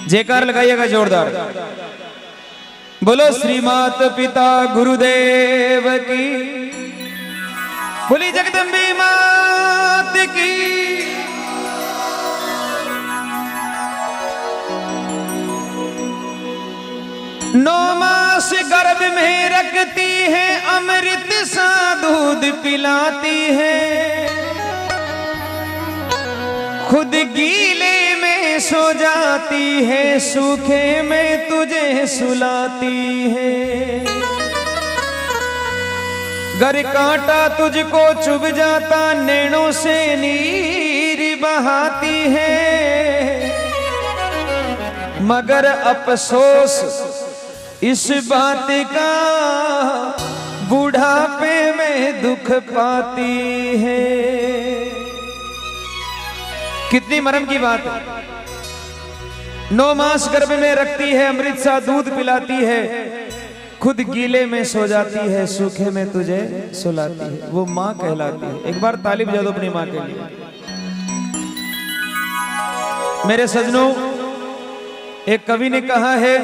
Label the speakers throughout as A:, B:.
A: जयकार लगाइएगा जोरदार। बोलो श्री मात पिता गुरुदेव की, बोली जगदम्बे मात की। नौ मास गर्भ में रखती है, अमृत सा दूध पिलाती है, खुद गीले में सो जाती है, सूखे में तुझे सुलाती है। गर कांटा तुझको चुभ जाता, नैनों से नीर बहाती है, मगर अफसोस इस बात का, बुढ़ापे में दुख पाती है। कितनी मरम की बात है। 9 मास गर्भ में रखती है, अमृत सा दूध पिलाती है, खुद गीले में सो जाती है, सूखे में तुझे सुलाती है। वो माँ कहलाती है। एक बार ताली बजा दो अपनी माँ के लिए। मेरे सजनों, एक कवि ने कहा है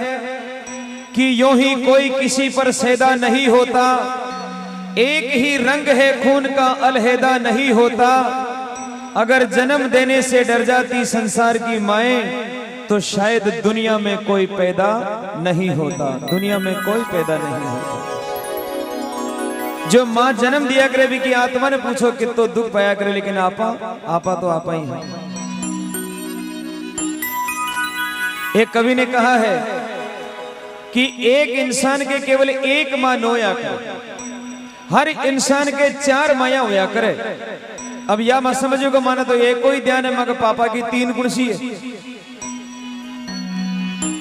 A: कि यूं ही कोई किसी पर सैदा नहीं होता, एक ही रंग है खून का अलहदा नहीं होता। अगर जन्म देने से डर जाती संसार की माएं, तो शायद दुनिया में कोई पैदा नहीं होता, दुनिया में कोई पैदा नहीं होता। जो माँ जन्म दिया करे भी की आत्मा ने पूछो कि तो दुख पाया करे, लेकिन आपा तो आपा ही है। एक कवि ने कहा है कि एक इंसान के केवल एक माँ नोया करे, हर इंसान के 4 माया होया करे। अब या मत समझो को माना तो एक कोई ध्यान है, मगर पापा की 3 गुणसी है।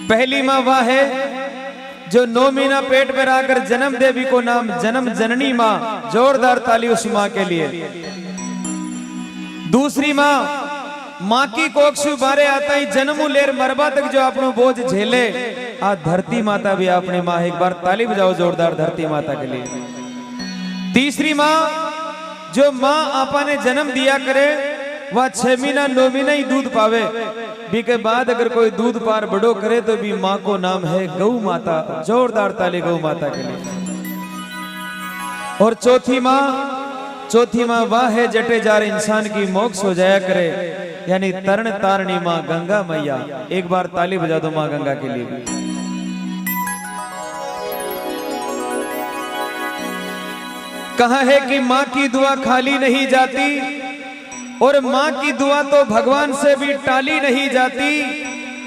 A: पहली माँ वह है जो 9 महीना पेट में रहकर जन्म देवी को नाम जन्म जननी माँ। जोरदार ताली उस माँ के लिए। दूसरी माँ की कोक्षु बारे आता ही जन्मू लेर मरबा तक जो अपनो बोझ झेले, आ धरती माता भी अपनी माँ। एक बार ताली बजाओ जोरदार धरती माता के लिए। तीसरी माँ, जो माँ आपा ने जन्म दिया करे, वह 6 महीना 9 महीना ही दूध पावे, भी के बाद अगर कोई दूध पार बड़ो करे तो भी माँ को नाम है गौ माता। जोरदार ताली गौ माता के लिए। और चौथी माँ वह है जटे जार इंसान की मोक्ष हो जाया करे, यानी तरण तारणी माँ गंगा मैया। एक बार ताली बजा दो माँ गंगा के लिए। कहा है कि माँ की दुआ खाली नहीं जाती, और माँ की दुआ तो भगवान से भी टाली नहीं जाती।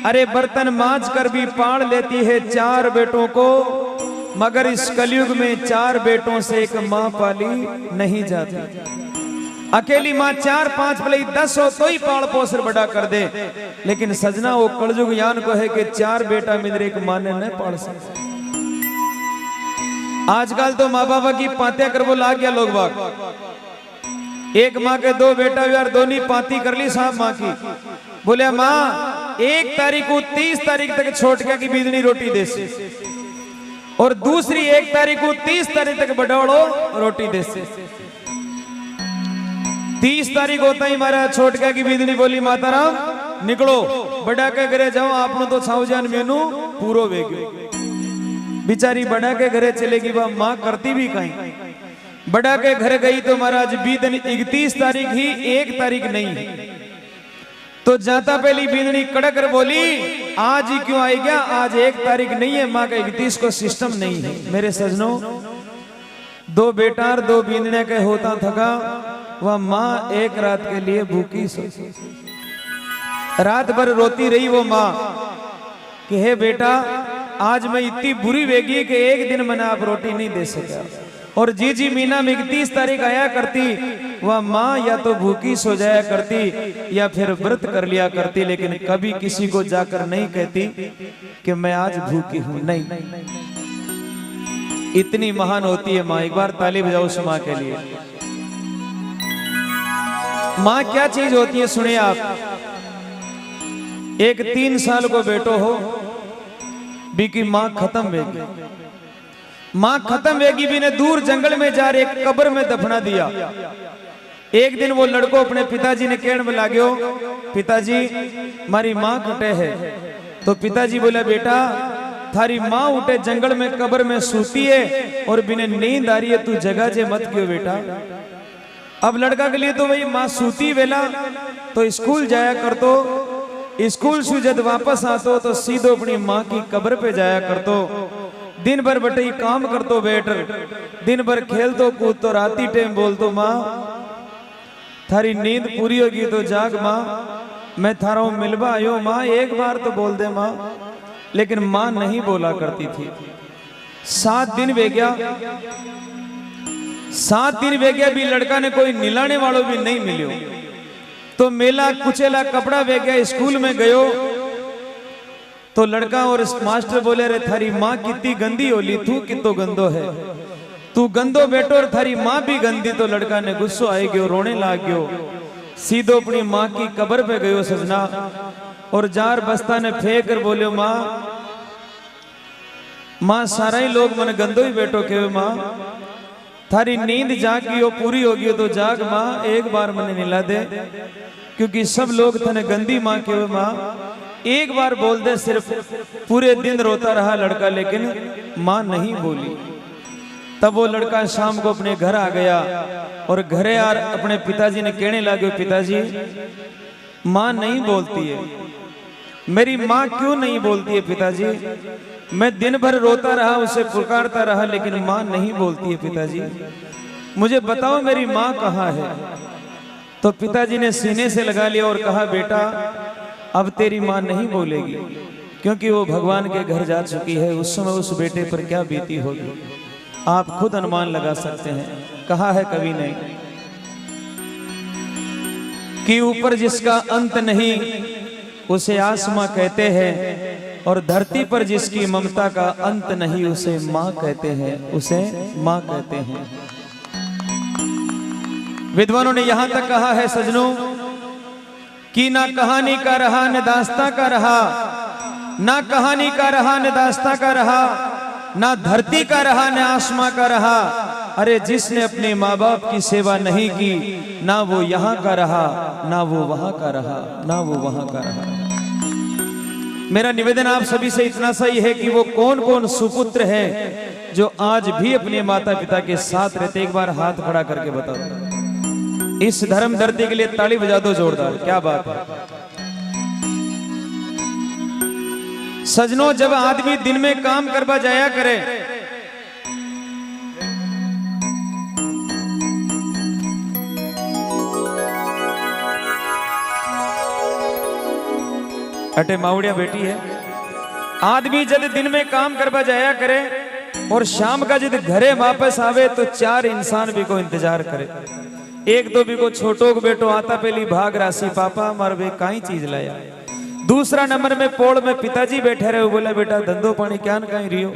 A: अरे बर्तन मांज कर भी पाड़ लेती है 4 बेटों को, मगर इस कलयुग में 4 बेटों से एक माँ पाली नहीं जाती। अकेली माँ 4-5 भले 10 हो तो ही पाल पोसर बड़ा कर दे, लेकिन सजना वो कलयुग यान को है कि 4 बेटा मिल एक माँ ने न पाल सकते। आजकल तो माँ बाबा की पातियां कर वो ला गया लोग बाग। एक माँ के 2 बेटा यार, दोनों पाती कर ली साहब माँ की। बोले माँ 1 तारीख को 30 तारीख तक छोटका की बीजनी रोटी दे से, और दूसरी 1 तारीख को 30 तारीख तक बड़ौड़ो रोटी दे से। 30 तारीख होता ही हमारा छोटका की बीजनी बोली माता राम निकलो बड़ा के घरे जाओ, आपने तो छावजान मेनू पूरो वेग्यो। बिचारी बड़ा के घरे चलेगी, वह माँ करती भी कहीं। बड़ा के घर गई तो महाराज बीतनी 31 तारीख ही, 1 तारीख नहीं। तो जाता पहली बींदनी कड़क कर बोली आज ही क्यों आई गया, आज 1 तारीख नहीं है, माँ का 31 को सिस्टम नहीं है। मेरे सजनों, 2 बेटा और 2 बींदने के होता थका, वह माँ 1 रात के लिए भूखी सो, रात भर रोती रही वो माँ कि हे बेटा आज मैं इतनी बुरी वेगी कि 1 दिन मैंने आप रोटी नहीं दे सका। और जी महीना में 31 तारीख आया करती, वह माँ या तो भूखी सो जाया करती या फिर व्रत कर लिया करती, लेकिन कभी किसी को जाकर नहीं कहती कि मैं आज भूखी हूं। नहीं, इतनी महान होती है माँ। एक बार ताली बजाओ उस माँ के लिए। माँ क्या चीज होती है सुनिए आप। एक 3 साल को बेटो हो भी की माँ खत्म वेगी, माँ खत्म वेगी भी ने दूर जंगल में जा रहे एक कब्र में दफना दिया। एक दिन वो लड़को अपने पिताजी ने कहने में लाग्यो, पिताजी मारी माँ कटे है, तो पिताजी बोला बेटा थारी माँ उठे जंगल में कब्र में सूती है और बिना नींद आ रही है, तू जगह जे मत क्यों बेटा। अब लड़का के लिए तो वही माँ सूती वेला तो स्कूल जाया कर, तो स्कूल से जब वापस आतो तो सीधो अपनी माँ की कब्र पे जाया कर, तो दिन भर बटे काम कर तो बैठ, दिन भर खेल तो कूद तो राती टाइम बोल तो माँ थारी नींद पूरी होगी तो जाग माँ, मैं थारा मिलवा आयो माँ, एक बार तो बोल दे माँ। लेकिन माँ नहीं बोला करती थी। 7 दिन वे गया, 7 दिन वे गया भी लड़का ने कोई निलाने वालों भी नहीं मिलियो, तो मेला कुचेला कपड़ा वे गया, स्कूल में गयो तो लड़का और मास्टर बोले रे थारी माँ कितनी गंदी होली, तू कितो गंदो है, तू गंदो बेटो और थारी माँ भी गंदी। तो लड़का ने गुस्सो आई गयो, रोने लाग गयो, सीधो अपनी माँ की कब्र पे गयो सजना, और जार बस्ता ने फेंक कर बोलियो माँ, माँ सारा ही लोग मन गंदो ही बेटो के माँ, थारी नींद जागी हो पूरी होगी हो तो जाग माँ, एक बार मने निला दे, क्योंकि सब लोग थने गंदी माँ के माँ, एक बार बोल दे सिर्फ। पूरे दिन रोता रहा लड़का, लेकिन माँ नहीं बोली। तब वो लड़का शाम को अपने घर आ गया और घरे यार अपने पिताजी ने कहने लगे, पिताजी माँ नहीं बोलती है, मेरी माँ क्यों नहीं बोलती है पिताजी, मैं दिन भर रोता रहा, उसे पुकारता रहा, लेकिन माँ नहीं बोलती है पिताजी, मुझे बताओ मेरी माँ कहाँ है। तो पिताजी ने सीने से लगा लिया और कहा बेटा अब तेरी माँ नहीं बोलेगी, क्योंकि वो भगवान के घर जा चुकी है, उस समय उस बेटे पर क्या बीती होगी आप खुद अनुमान लगा सकते हैं। कहा है कवि ने कि ऊपर जिसका अंत नहीं उसे आसमां कहते हैं, और धरती पर जिसकी ममता का अंत नहीं उसे माँ कहते हैं, उसे माँ कहते हैं। विद्वानों ने यहां तक कहा है सजनों कि ना कहानी का रहा न दास्तां का रहा, ना कहानी का रहा न दास्तां का रहा, ना धरती का रहा न आसमां का रहा। अरे जिसने अपने माँ बाप की सेवा नहीं की, ना वो यहाँ का रहा, ना वो वहां का रहा, ना वो वहां का रहा। मेरा निवेदन आप सभी से इतना सा ही है कि वो कौन कौन सुपुत्र है जो आज भी अपने माता पिता के साथ रहते, एक बार हाथ खड़ा करके बताओ। इस धर्म धरती के लिए ताली बजा दो जोरदार, क्या बात है। सजनों जब आदमी दिन में काम करवा जाया करे, अटे मावड़िया बेटी है, आदमी जब दिन में काम करवा जाया करे और शाम का जब घरे वापस आवे तो 4 इंसान भी को इंतजार करे। एक तो भी को छोटो को बेटो आता पहली भाग राशि पापा मार वे काई चीज लाया। दूसरा नंबर में पोड़ में पिताजी बैठे रहे, बोला बेटा धंधो पानी क्या न कहीं रियो।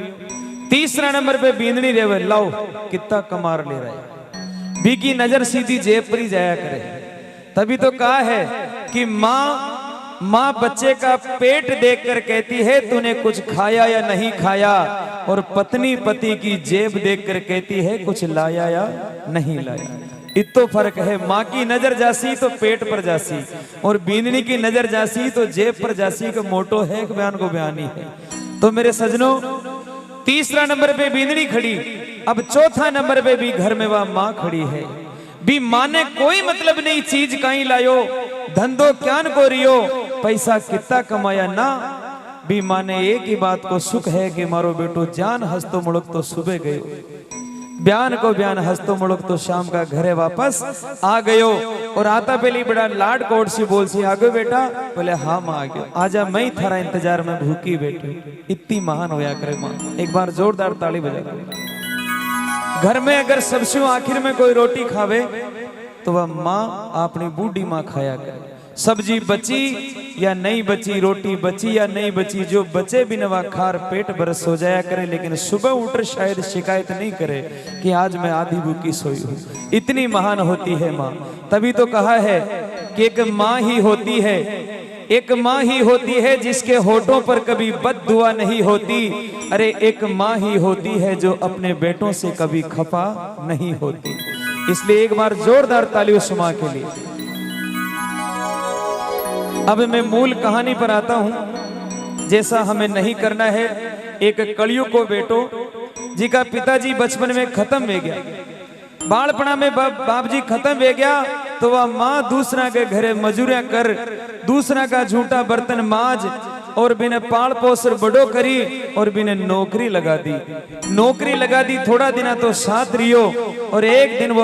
A: तीसरा नंबर पे बींदनी रेवे, लाओ कितना कमार ले रहा है, बी की नजर सीधी जेब पर ही जाया करे। तभी तो कहा है कि माँ बच्चे का पेट देखकर कहती है तूने कुछ खाया या नहीं खाया, और पत्नी पति की जेब देखकर कहती है कुछ लाया या नहीं लाया। इतो फर्क है, माँ की नजर जासी तो पेट पर जासी, और बींदनी की नजर जासी तो जेब पर जासी। का मोटो है एक बयान को बयानी है। तो मेरे सजनों तीसरा नंबर पे बींदनी खड़ी, अब चौथा नंबर पे भी घर में वह माँ खड़ी है। भी माँ ने कोई मतलब नहीं चीज कहीं लायो, धंधो क्यान को रियो, पैसा कितना कमाया ना। भी माँ ने एक ही बात को सुख है कि मारो बेटो जान हंसतो मुड़क तो सुबह गयो, बयान को बयान हंसतो मुड़क तो शाम का घरे वापस आ गयो। और आता पहली बड़ा लाड कोड सी बोल सी, आ गयो बेटा, बोले हाँ माँ आ गयो, आजा मैं ही थारा इंतजार में भूखी बैठी। इतनी महान होया करे माँ, एक बार जोरदार ताली बजा दो। घर में अगर सबसे आखिर में कोई रोटी खावे तो वह माँ अपनी बूढ़ी माँ खाया करे। सब्जी बची या नहीं बची, रोटी बची या नहीं बची, जो बचे भी नवा खार पेट बरस हो जाया करे, लेकिन सुबह उठ शायद शिकायत नहीं करे कि आज मैं आधी भूखी सोई हूँ। इतनी महान होती है माँ। तभी तो कहा है कि एक माँ ही होती है, एक माँ ही होती है जिसके होठों पर कभी बद्दुआ नहीं होती। अरे एक माँ ही होती है जो अपने बेटों से कभी खफा नहीं होती। इसलिए एक बार जोरदार ताली उस माँ के लिए। अब मैं मूल कहानी पर आता हूं। जैसा हमें नहीं करना है। एक कलयुग को बेटो जी का पिताजी बचपन में खत्म हो गया, बालपना में बाप जी खत्म हो गया, तो वह माँ दूसरा के घरे मजूरिया कर, दूसरा का झूठा बर्तन माज और बिने पाल पोसर बड़ो करी और बिने नौकरी लगा दी। नौकरी लगा दी, थोड़ा दिन तो साथ रियो और एक दिन वो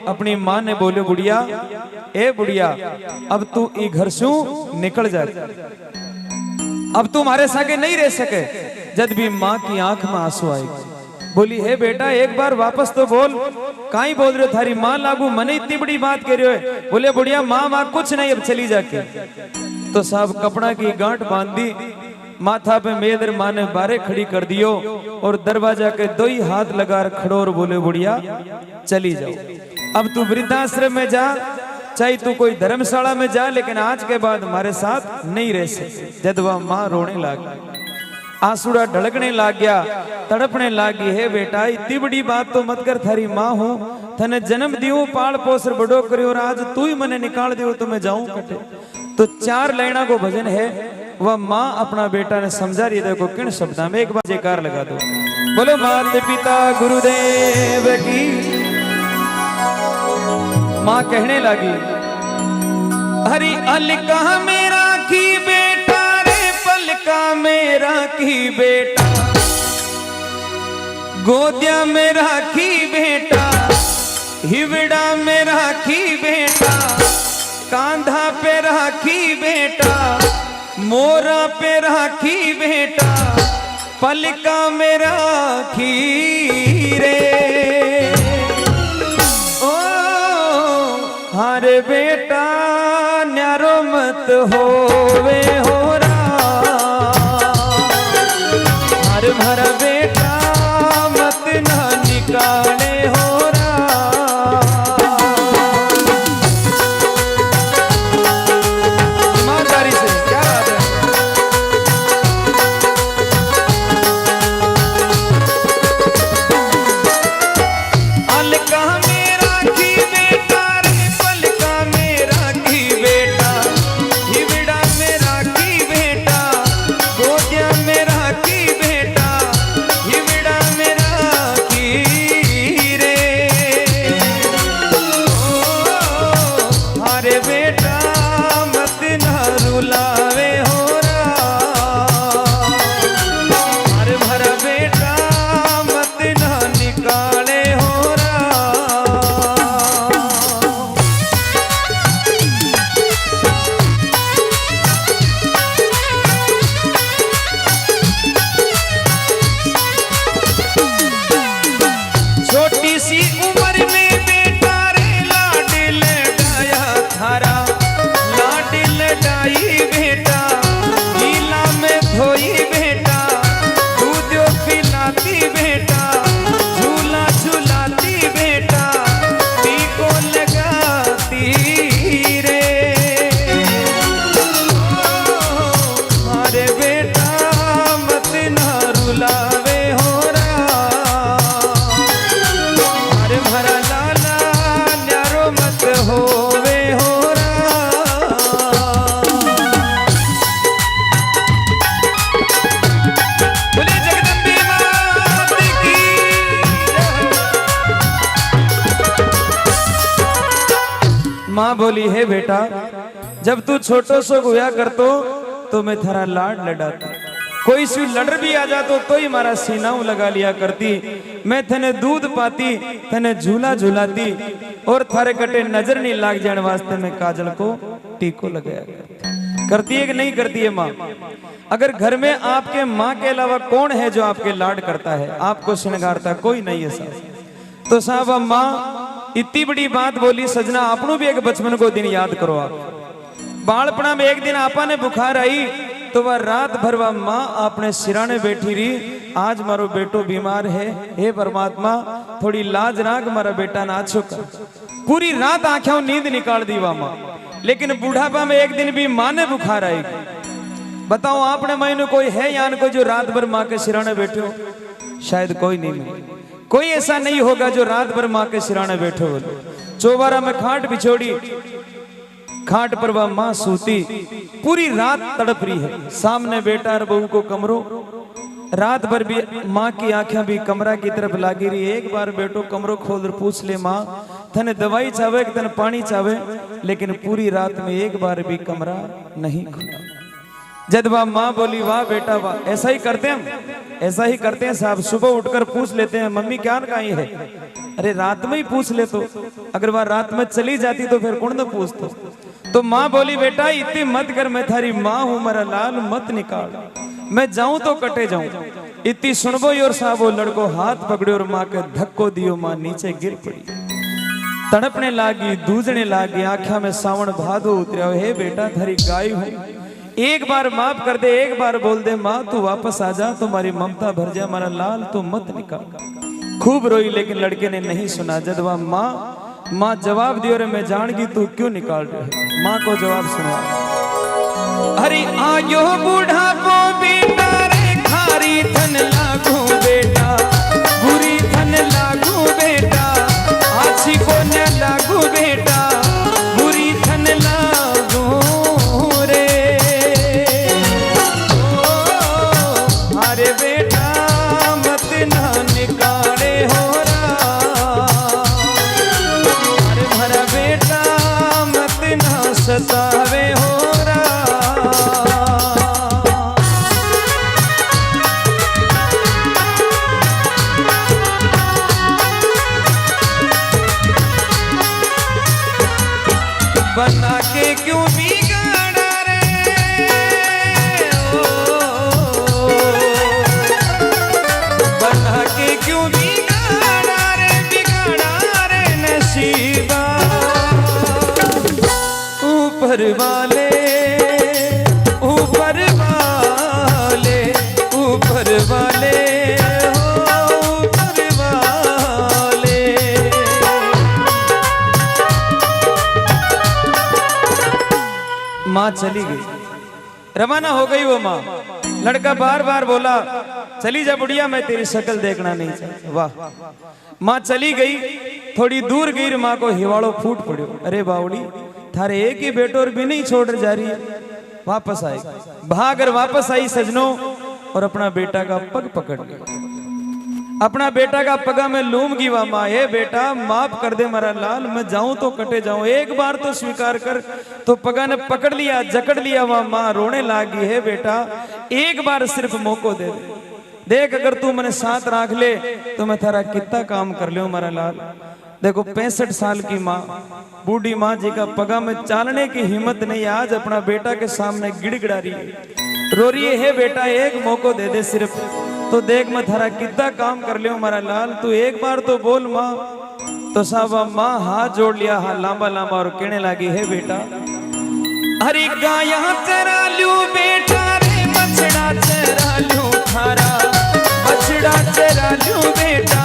A: अपनी माँ ने बोले, बुढ़िया ए बुढ़िया, अब तू ई घर से निकल जा, अब तू हमारे सागे नहीं रह सके। जब भी माँ की आंख में आंसू आएगी, बोली हे बेटा एक बार वापस तो बोल, काई बोल रहे हो, थारी माँ लागू मने इतनी बड़ी बात कह रहे हो। बोले बुढ़िया माँ कुछ नहीं, अब चली जाके। तो साहब कपड़ा की गांठ बांध दी, माथा पे मेदर माँ ने बारे खड़ी कर दियो और दरवाजा के दो ही हाथ लगा खड़ो और बोले बुढ़िया चली जाओ, अब तू वृद्धाश्रम में जा, चाहे तू कोई धर्मशाला में जा, लेकिन आज के बाद हमारे साथ नहीं रह सकते। जब वह माँ रोने लगी, आंसुड़ा ढड़कने लग गया, तड़पने लगी, है बेटा इतनी बड़ी बात तो मत कर, थारी माँ हूँ, थने जन्म दियो, पाल पोसर बड़ो करियो और आज तू ही मने निकाल दियो तो मैं जाऊं कटे। तो 4 लाइना को भजन है, वह माँ अपना बेटा ने समझा रही, देखो किन शब्दा में, एक बार जयकार लगा दो, बोलो माता पिता गुरुदेव की। माँ कहने लगी, हरी अलका मेरा की बेटा रे, पलका मेरा की बेटा, गोदिया में राखी बेटा, हिवड़ा में राखी बेटा, कांधा पे राखी बेटा, मोरा पे राखी बेटा, पलका में राखी रे। ओ हरे बेटा न्यारो मत होवे होरा, हर भरा बेटा मत ना निकाले होरा। ईमानदारी से क्या बात है। अलका मेरा की बेटा रे, पलका मेरा की बेटा, हिवड़ा मेरा की बेटा, गोदिया मेरा की बेटा, हिवड़ा मेरा की रे। ओ हरे बेटा मत ना रुलावे होरा, हर भरा बेटा मत ना निकाले होरा। छोटी सी उम्र में बेटा रे लाड लडाया थारा, लाड लडाई बेटा, गीला में धोई बेटा, दूध पिलाती बेटा, झूला झूलाती बेटा, टीको लगाती रे। अरे बेटा मत ना रुलावे होरा, हर भरा लाला न्यारो मत होवे होरा। बोले जगदम्बे मात की जय। माँ बोली है बेटा, जब तू छोटो सो हुआ करतो तो मैं थारा लाड लडाती, कोई सी लड़ भी आ जातो तो ही हमारा सीनाऊ लगा लिया करती, मैं थने दूध पाती, थने झूला झूलाती और थारे कटे नजर नहीं लाग जाने वास्ते मैं काजल को टीको लगाया करती है कि नहीं करती है माँ। अगर घर में आपके माँ के अलावा कौन है जो आपके लाड करता है, आपको श्रृंगारता, कोई नहीं है साहब। तो साहब माँ इतनी बड़ी बात बोली, सजना आपनों भी एक बचपन को दिन याद करो। आप बालपना में एक दिन आपा ने बुखार आई तो वह रात भर वह माँ अपने सिराने बैठी रही, आज मारो बेटो बीमार है, हे परमात्मा थोड़ी लाज राख, मारा बेटा ना छुका। पूरी रात आंखों नींद निकाल दी वह माँ। लेकिन बुढ़ापा में एक दिन भी माँ ने बुखार आएगी, बताओ आपने महीने कोई है यान को जो रात भर माँ के सिराने बैठे हो? शायद कोई नहीं, कोई ऐसा नहीं होगा जो रात भर माँ के सिराने बैठे हो। चौबारा में खाट बिछोड़ी, खाट पर वह माँ सूती, पूरी रात तड़प रही है। सामने बेटा और बहू को कमरो, रात भर भी माँ की आंखें भी कमरा की तरफ लागी रही। एक बार बेटो कमरो खोल पूछ ले माँ थने दवाई चावे कि तने पानी चावे, लेकिन पूरी रात में एक बार भी कमरा नहीं खुला। जब वह माँ बोली वाह बेटा वाह, ऐसा ही करते हैं, ऐसा ही करते हैं साहब, सुबह उठकर पूछ लेते हैं मम्मी क्या कहीं है। अरे रात में ही पूछ ले, तो अगर वह रात में चली जाती तो फिर कौन न पूछता। तो माँ बोली बेटा इतनी मत कर, मैं थारी माँ हूं, मेरा लाल मत निकाल, मैं जाऊं तो कटे जाऊं। इतनी सुनबो और साहब वो लड़को हाथ पकड़े और माँ के धक्को दियो, माँ नीचे गिर पड़ी, तड़पने लागी, दूजने लागी, आंखों में सावन भादो उतरा। हे बेटा थारी गाय हूं, एक बार माफ कर दे, एक बार बोल दे माँ तू वापस आ जा, तुम्हारी ममता भर जा, हमारा लाल तू मत निकाल। खूब रोई लेकिन लड़के ने नहीं सुना। जब वह माँ जवाब दियो रे मैं जान गई तू क्यों निकाल रहे। माँ को जवाब सुना, अरे आयो बूढ़ापो बेटा रे, खारी थन लागू बेटा, बुरी थन लागू बेटा, आछी को न लागू बेटा, बुरी थन लागू रे। अरे बेटा मत ना निकाले हो रहा, अरे भरा बेटा मत ना सतावे हो रहा। बना के क्यों बिगाड़ा रे, बना के क्यों बिगाड़ा रे, बिगाड़ा रे नसीबा। ऊपर वाले ऊपर वाले ऊपर वाले ऊपर वाले। माँ चली गई, रवाना हो गई वो माँ। लड़का बार बार बोला चली जा बुढ़िया, मैं तेरी शक्ल देखना नहीं चाहता। वाह, माँ चली गई, थोड़ी दूर गई, माँ को हिवाड़ो फूट पड़ो। अरे बावड़ी थारे एक ही बेटो और भी नहीं छोड़ जा रही है, वापस आई, भागर वापस आई सजनों, और अपना बेटा का पग पकड़ लिया, अपना बेटा का पगा में लूमगी। वाह माँ, हे बेटा माफ कर दे मेरा लाल, मैं जाऊं तो कटे जाऊं, एक बार तो स्वीकार कर। तो पगा ने पकड़ लिया, जकड़ लिया। वाह माँ रोने लागी, हे बेटा एक बार सिर्फ मौको दे देख, अगर तू मैंने साथ राख ले तो मैं थारा कितना काम कर लियो मेरा लाल। देखो 65 साल की माँ, बूढ़ी माँ जी का पगा में चालने की हिम्मत नहीं, आज अपना बेटा के सामने गिड़गिड़ा रही है, रो रही है। हे बेटा एक मौको दे दे सिर्फ, तो देख मैं थारा कितना काम कर लियो मेरा लाल, तू एक बार तो बोल माँ। तो साहब माँ हाथ जोड़ लिया, हाँ लांबा लांबा, और कहने लगी हे बेटा अरे गाया चरा लू बेटा रे, बछड़ा चरा लू थारा, बछड़ा चरा लू बेटा,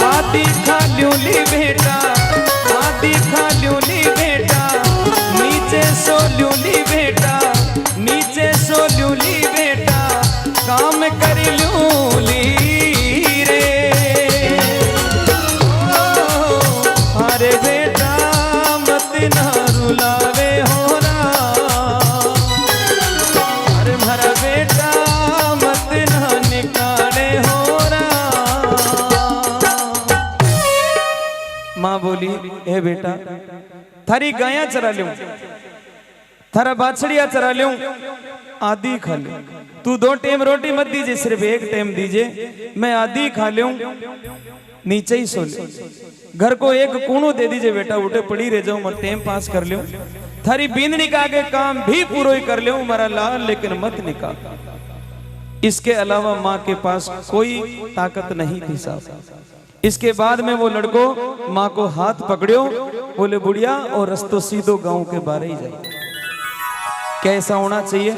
A: आदि खा लू ली बेटा, आदि खा लू ली बेटा, नीचे सो लू ली बेटा, नीचे सो लू ली बेटा, काम कर लू ली रे। अरे बेटा मत ना रुलावे हो रहा, अरे भरा बेटा मत ना निकाले हो रहा। माँ बोली हे बेटा थारी गाया चरा लूं, थारा बाछड़िया चरा लूं, आधी खा लूं, तू 2 टाइम रोटी मत दीजिए, सिर्फ 1 टाइम दीजिए, मैं आधी खा लूं, नीचे ही सो ले, घर को एक कूणो दे दीजिए बेटा, उठे पड़ी रह जाऊं, मैं टाइम पास कर लूं, थारी बींदनी का आगे काम भी पूरा ही कर लूं मेरा लाल, लेकिन मत निकाल। इसके अलावा माँ के पास कोई ताकत नहीं थी साहब। इसके बाद में वो लड़को माँ को हाथ पकड़ियो, बोले बुढ़िया और रस्तो सीधो गांव के बारे ही जाए। क्या ऐसा होना चाहिए?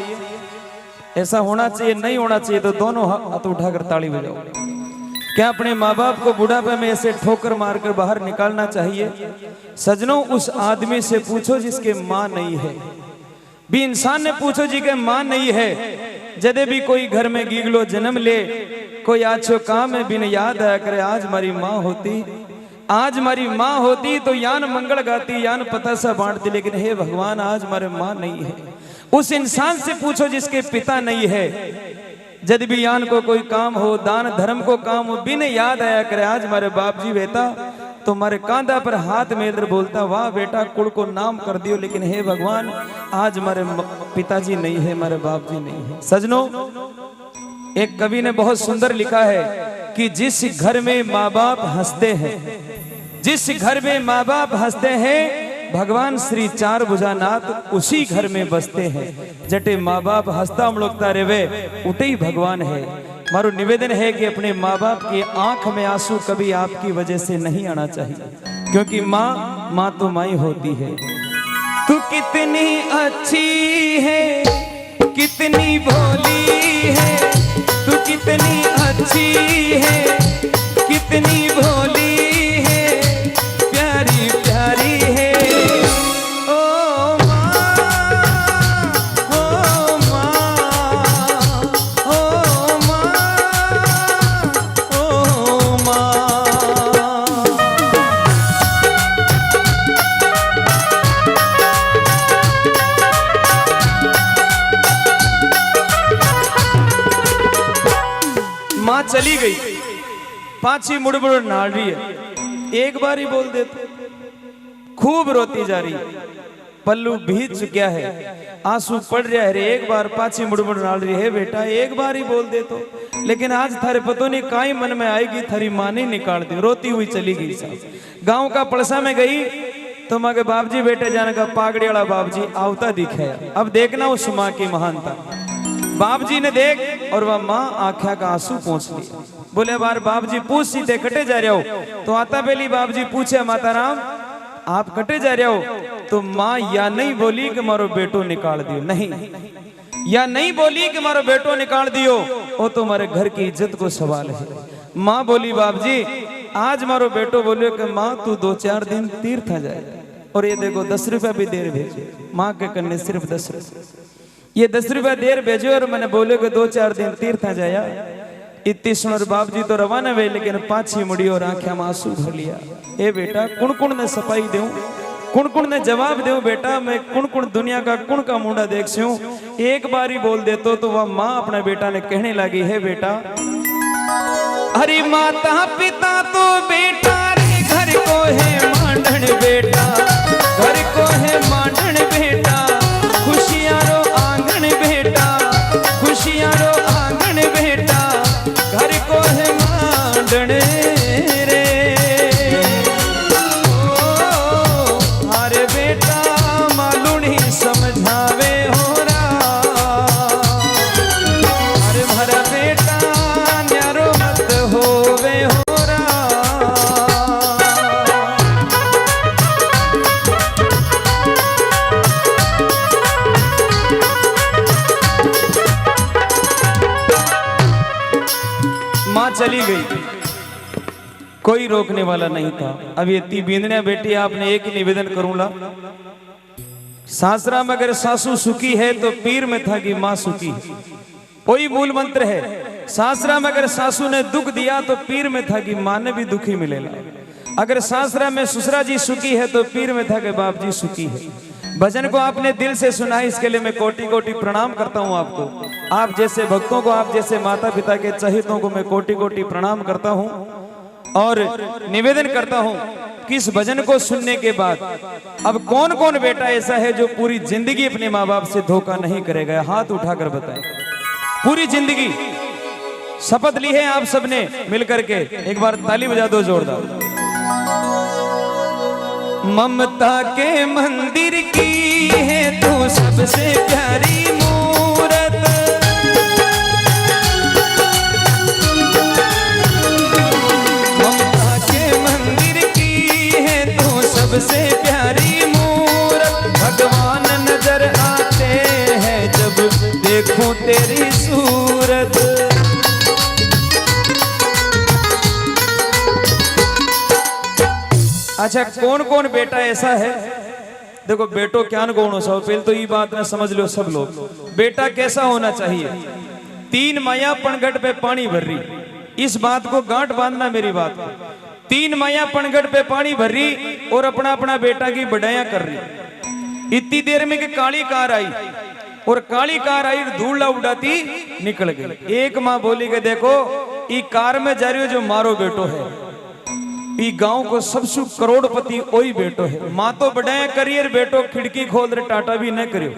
A: ऐसा होना चाहिए? नहीं होना चाहिए तो दोनों हाथ उठाकर ताली बजाओ। क्या अपने माँ बाप को बुढ़ापे में ऐसे ठोकर मारकर बाहर निकालना चाहिए? सजनों उस आदमी से पूछो जिसके माँ नहीं है, भी इंसान ने पूछो जी के माँ नहीं है। जदे भी कोई घर में गीगलो जन्म ले, कोई आछो काम में बिन याद आया करे आज हमारी माँ होती, आज हमारी माँ होती तो यान मंगल गाती, यान पता सा बांटती, लेकिन हे भगवान आज हमारे माँ नहीं है। उस इंसान से पूछो जिसके पिता नहीं है, जब भी यान को कोई काम हो, दान धर्म को काम हो, बिन याद आया करे आज हमारे बाप जी बेटा, तो हमारे कांधा पर हाथ मेलकर बोलता वाह बेटा कुल को नाम कर दियो, लेकिन हे भगवान आज हमारे पिताजी नहीं है, हमारे बाप जी नहीं है। सजनों, एक कवि ने बहुत सुंदर लिखा है कि जिस घर में माँ बाप हंसते हैं, जिस घर में माँ बाप हंसते हैं, भगवान श्री चार भुजानाथ उसी घर में बसते हैं। जटे माँ बाप हंसता उमड़कता रेवे उठे ही भगवान है। मारो निवेदन है कि अपने माँ बाप की आंख में आंसू कभी आपकी वजह से नहीं आना चाहिए, क्योंकि माँ तो माई होती है। तू कितनी अच्छी है, कितनी भोली है, तू कितनी अच्छी है, कितनी भोली है, प्यारी प्यारी है। ओ माँ, ओ माँ, ओ माँ, ओ माँ। माँ चली गई, पाछी मुड़ मुड़ नाड़ रही है, एक बार ही बोल दे तो खूब रोती जा रही है, पल्लू भीज चुका है, आंसू पड़ रहा है, एक बार पाछी मुड़ मुड़ नाड़ रही है, बेटा एक बार ही बोल दे तो। लेकिन आज थारे पतो नहीं काई मन में आएगी, थारी माँ ने निकाल दी, रोती हुई चली गई। साहब गांव का पड़सा में गई तो माँ के बाप जी बेटे जाने का पागड़ी वाला बाप जी आवता दिखे। अब देखना उस माँ की महानता। बाप जी ने देख और वह माँ आंखा का आंसू पहुंच लिया। बोले बार बाप जी पूछ सीधे कटे जा रहे हो, तो आता पहली बाप जी पूछे माता राम आप कटे जा रहे हो, तो माँ या नहीं बोली कि मारो बेटो निकाल दियो, नहीं, या नहीं बोली कि मारो बेटो निकाल दियो, वो तुम्हारे घर की इज्जत को सवाल है। माँ बोली बाप जी आज मारो बेटो बोलियो कि माँ तू 2-4 दिन तीर्थ जाए, और ये देखो 10 रुपया भी देर भेजे, माँ के कन्ने सिर्फ 10 रुपये, ये 10 रुपया देर भेजो और मैंने बोले कि 2-4 दिन तीर्थ जाया। इतनी सुनर बाप जी तो रवाना हुए, लेकिन पाछी मुड़ी और आंखें में आंसू भर लिया। ए बेटा कुण कुण ने सफाई दूं, कुण कुण ने जवाब दूं, बेटा मैं कुण कुण दुनिया का कुण का मुंडा देख सूं, एक बार ही बोल दे तो वह माँ अपने बेटा ने कहने लगी है बेटा हरी माता पिता तो बेटा रे घर को है मांडन बेटा, घर को है मांडन बेटा, खुशियां रो आंगन बेटा, खुशियां रो आंगन बेटा, घर को है मांडन रे। ओ अरे बेटा मालूनी समझावे हो रहा, अरे भरा बेटा न्यारो मत होवे हो रहा। माँ चली गई, कोई रोकने वाला नहीं था। अब ये ती बींदने बेटी आपने एक ही निवेदन करूंगा, सासरा में अगर सासू सुखी है तो पीर में था कि माँ सुखी है, वही मूल मंत्र है। सासरा में अगर सासू ने दुख दिया तो पीर में था कि माँ ने भी दुखी मिलेगा। अगर सासरा में ससुरा जी सुखी है तो पीर में था कि बाप जी सुखी है। भजन को आपने दिल से सुना है, इसके लिए मैं कोटि कोटि प्रणाम करता हूं आपको। आप जैसे भक्तों को, आप जैसे माता पिता के चहितों को मैं कोटि कोटि प्रणाम करता हूं और निवेदन करता हूं कि इस भजन को सुनने के बाद अब कौन कौन बेटा ऐसा है जो पूरी जिंदगी अपने माँ बाप से धोखा नहीं करेगा, हाथ उठाकर बताएं। पूरी जिंदगी शपथ ली है आप सबने मिलकर के, एक बार ताली बजा दो जोरदार। ममता के मंदिर की है तू सबसे प्यारी मूरत, ममता के मंदिर की है तू सबसे प्यारी मूरत, भगवान नजर आते हैं जब देखूं तेरी सूरत। अच्छा कौन कौन बेटा ऐसा है, देखो बेटो क्या गुण हो, सब पहले तो ये बात ना समझ लो सब लोग, बेटा कैसा होना चाहिए। 3 माया पनघट पे पानी भर रही, इस बात को गांठ बांधना मेरी बात को। तीन माया पनगढ़ पे पानी भर रही और अपना अपना बेटा की बढ़ाया कर रही। इतनी देर में कि काली कार आई और काली कार आई धूल उड़ाती निकल गई। एक माँ बोली कि देखो ई कार में जा रही हो जो मारो बेटो है, ई गांव को सबसे करोड़पति ओई बेटो है। माँ तो बढ़ाया करियर बेटो खिड़की खोल रहे टाटा भी न करियो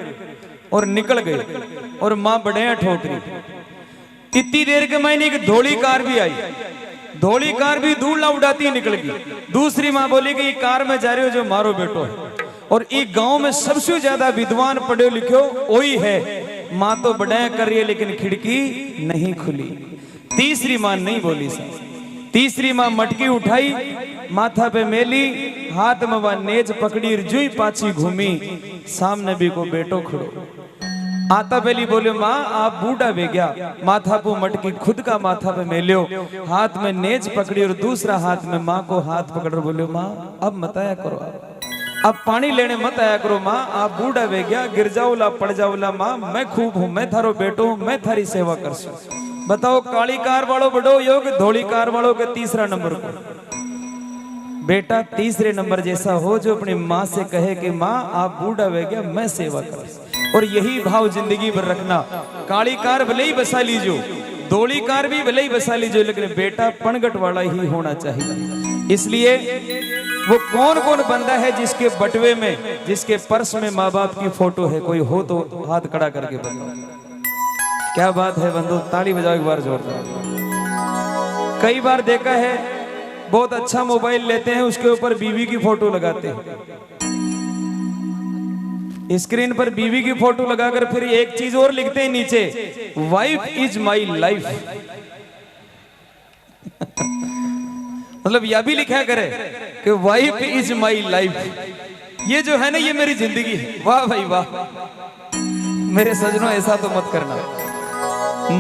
A: और निकल गए और माँ बढ़ाया ठोक रही। इतनी देर के महीने एक धोली कार भी आई, धोली कार भी धूल उड़ाती निकल गई। दूसरी माँ बोली कि कार में जा रही हो जो मारो बेटो है और एक गांव में सबसे ज्यादा विद्वान पढ़े लिखे वही है। माँ तो बढ़ाया कर रही है लेकिन खिड़की नहीं खुली। तीसरी माँ नहीं बोली साहब। तीसरी माँ मटकी उठाई, माथा पे मेली, हाथ में वह नेज पकड़ी, जुई पाछी घूमी, सामने भी को बेटो खड़ो। आता बेली बोले माँ आप बूढ़ा वे गया, माथा पू मटकी खुद का माथा पे मेल्यो, हाथ में नेज पकड़ी और दूसरा हाथ में माँ को हाथ पकड़ बोले माँ अब मत आया करो, अब पानी लेने मत आया करो माँ, आप बूढ़ा वे गया, गिर जाओला पड़ जाओला माँ, मैं खूब हूँ, मैं थारो बेटो हूँ, मैं थारी सेवा कर सू। बताओ काली कार वालों बड़ो योग, धोली कार वालों के तीसरा नंबर को बेटा तीसरे नंबर जैसा हो जो अपनी माँ से कहे कि माँ आप बूढ़ा वे गया, मैं सेवा कर। और यही भाव जिंदगी भर रखना। काली कार भले ही बसा लीजो, धोली कार भी भले ही बसा लीजो, लेकिन बेटा पनगट वाला ही होना चाहिए। इसलिए वो कौन कौन बंदा है जिसके बटवे में, जिसके पर्स में माँ बाप की फोटो है? कोई हो तो हाथ खड़ा करके बताओ। क्या बात है बंधु, ताली बजाओ एक बार जोरदार। कई बार देखा है बहुत अच्छा मोबाइल लेते हैं, उसके ऊपर बीवी की फोटो लगाते हैं, स्क्रीन पर बीवी की फोटो लगाकर फिर एक चीज और लिखते हैं नीचे, वाइफ इज माई लाइफ। मतलब यह भी लिखा करे कि वाइफ इज माई लाइफ, ये जो है ना ये मेरी जिंदगी है। वाह भाई वाह मेरे सजनों, ऐसा तो मत करना।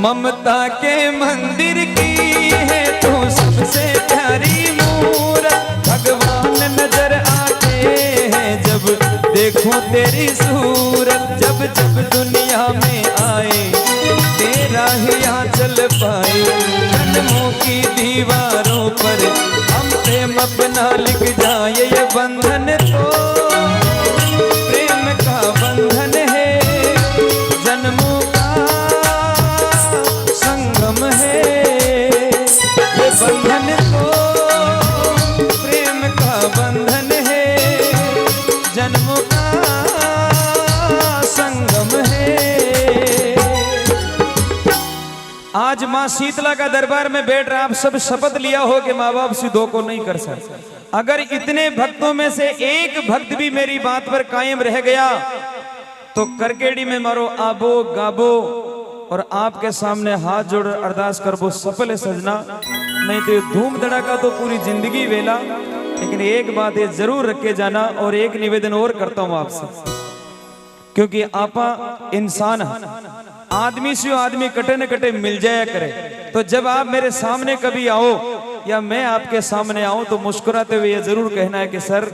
A: ममता के मंदिर की है तू सबसे प्यारी मूरत, भगवान नजर आते हैं जब देखूं तेरी सूरत, जब जब दुनिया में आए तेरा ही आंचल पाए, जन्मों की दीवारों पर हम प्रेम अपना लिख जाए, ये बंधन तो प्रेम का बंधन है, जन्मों का संगम है, ये बंधन तो प्रेम का बंधन है, जन्मों का संगम है। आज माँ शीतला का दरबार में बैठ रहा, आप सब शपथ लिया हो कि माँ बाप से दो को नहीं कर सकते। अगर इतने भक्तों में से एक भक्त भी मेरी बात पर कायम रह गया तो करकेड़ी में मारो आबो गाबो और आपके सामने हाथ जोड़ अरदास करबो सफल सजना, नहीं तो धूम धड़ाका तो पूरी जिंदगी वेला। लेकिन एक बात ये जरूर रख के जाना, और एक निवेदन और करता हूं आपसे, क्योंकि आपा इंसान आदमी से आदमी कटे न कटे मिल जाया करे, तो जब आप मेरे सामने कभी आओ या मैं आपके सामने आऊं तो मुस्कुराते हुए ये जरूर कहना है कि सर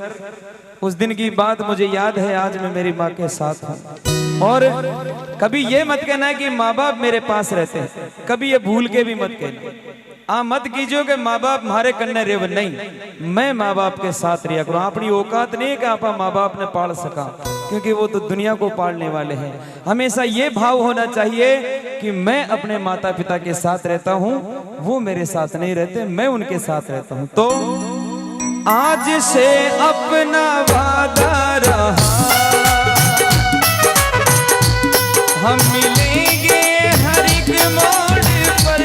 A: उस दिन की बात मुझे याद है, आज मैं मेरी माँ के साथ हूँ। और कभी ये मत कहना है कि माँ बाप मेरे पास रहते हैं, कभी ये भूल के भी मत कहना। मत कीजिए कि माँ बाप हमारे कन्ने रेव, नहीं, मैं माँ बाप के साथ रिया करूँ। अपनी औकात नहीं है कि आप माँ बाप ने पाल सका, क्योंकि वो तो दुनिया को पालने वाले हैं। हमेशा ये भाव होना चाहिए कि मैं अपने माता पिता के साथ रहता हूँ, वो मेरे साथ नहीं रहते, मैं उनके साथ रहता हूँ। तो आज से अपना वादा रहा, हम मिलेंगे हर एक मोड़ पर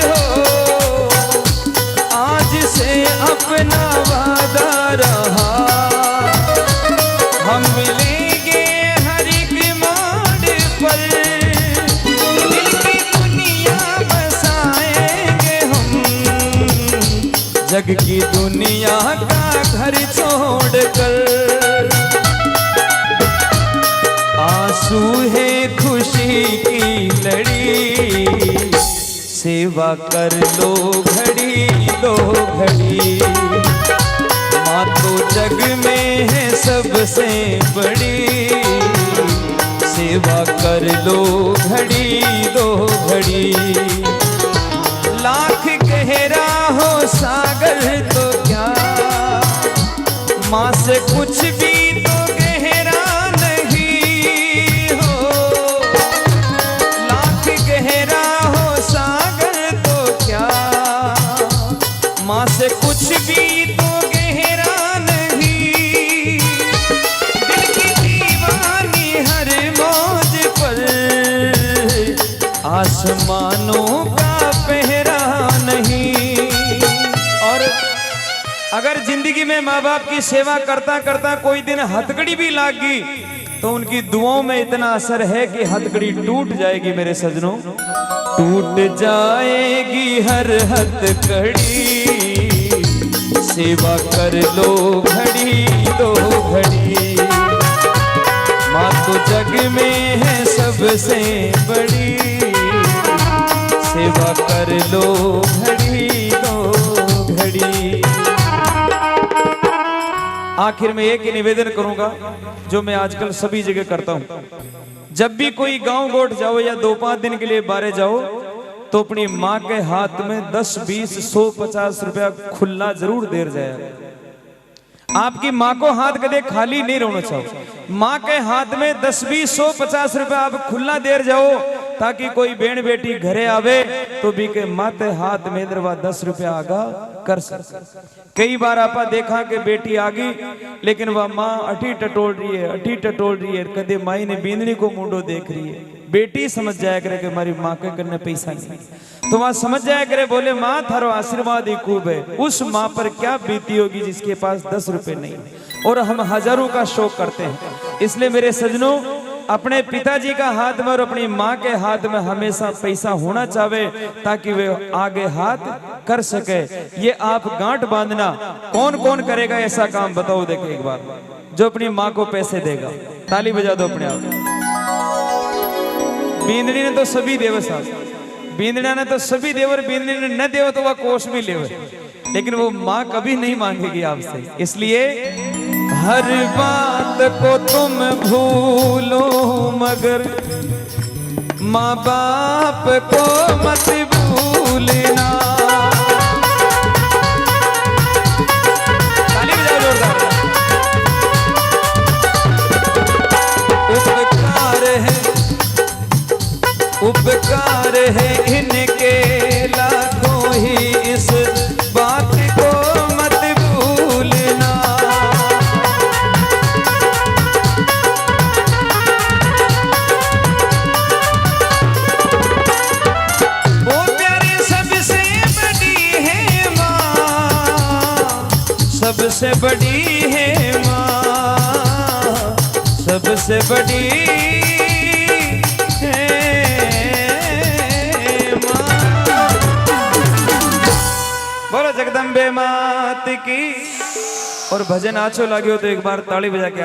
A: हो, आज से अपना वादा रहा, हम मिलेंगे हर एक मोड़ पर, दिल की दुनिया बसाएंगे हम, जग की दुनिया का घर छोड़कर, आंसू है खुशी की लड़ी, सेवा कर लो घड़ी दो घड़ी, माँ तो जग में है सबसे बड़ी, सेवा कर लो घड़ी दो घड़ी, लाख गहरा हो सागर तो माँ से कुछ भी तो गहरा नहीं हो, लाख गहरा हो सागर तो क्या, माँ से कुछ भी तो गहरा नहीं, दिल की दीवानी हर मौज पर आसमानों का पहरा नहीं। और अगर जिंदगी में माँ बाप की सेवा करता करता कोई दिन हथकड़ी भी लाग गई तो उनकी दुआओं में इतना असर है कि हथकड़ी टूट जाएगी मेरे सजनों, टूट जाएगी हर हथकड़ी, सेवा कर लो घड़ी दो घड़ी, माँ तो जग में है सबसे बड़ी, सेवा कर लो घड़ी दो घड़ी। आखिर में एक ही निवेदन करूंगा जो मैं आजकल सभी जगह करता हूं, जब भी कोई गांव गोट जाओ या 2-5 दिन के लिए बाहर जाओ तो अपनी माँ के हाथ में 10, 20, 100, 50 रुपया खुला जरूर देर जाए। आपकी माँ को हाथ कदे खाली नहीं रहना चाहो, माँ के हाथ में 10, 20, 100, 50 रुपया आप खुला देर जाओ ताकि कोई बेण बेटी घरे आवे तो भी के माते हाथ में दरवा 10 रुपया आगा कर सके। कई बार आपा देखा कि बेटी आ गई लेकिन वह माँ अठी टटोल रही है, अठी टटोल रही है, कदे माई ने बींदनी को मुंडो देख रही है। बेटी समझ जाया करे कि हमारी माँ के करने पैसा नहीं, तो वहां समझ जाया करे बोले माँ थारो आशीर्वाद ही खूब है। उस माँ पर क्या बीती होगी जिसके पास 10 रुपए नहीं, और हम हजारों का शौक करते हैं। इसलिए मेरे सजनों, अपने पिताजी का हाथ में और अपनी माँ के हाथ में हमेशा पैसा होना चाहिए ताकि वे आगे हाथ कर सके। ये आप गांठ बांधना, कौन कौन करेगा ऐसा काम बताओ देखे एक बार, जो अपनी माँ को पैसे देगा। ताली बजा दो अपने आप। बींदड़ी ने तो सभी देव साहब, बींदड़ा ने तो सभी देवर, बींदड़ी ने न देव तो वह कोष भी लेवे, लेकिन वो माँ कभी नहीं मांगेगी आपसे। इसलिए हर बात को तुम भूलो मगर माँ बाप को मत भूलना। ताली बजाओ जोरदार। उपकार है इनके लाखों ही, इस बात को मत भूलना। वो प्यारे सबसे बड़ी है माँ, सबसे बड़ी है माँ, सबसे बड़ी जगदम्बे मात की। और भजन आछो लाग्यो तो एक बार ताली बजा के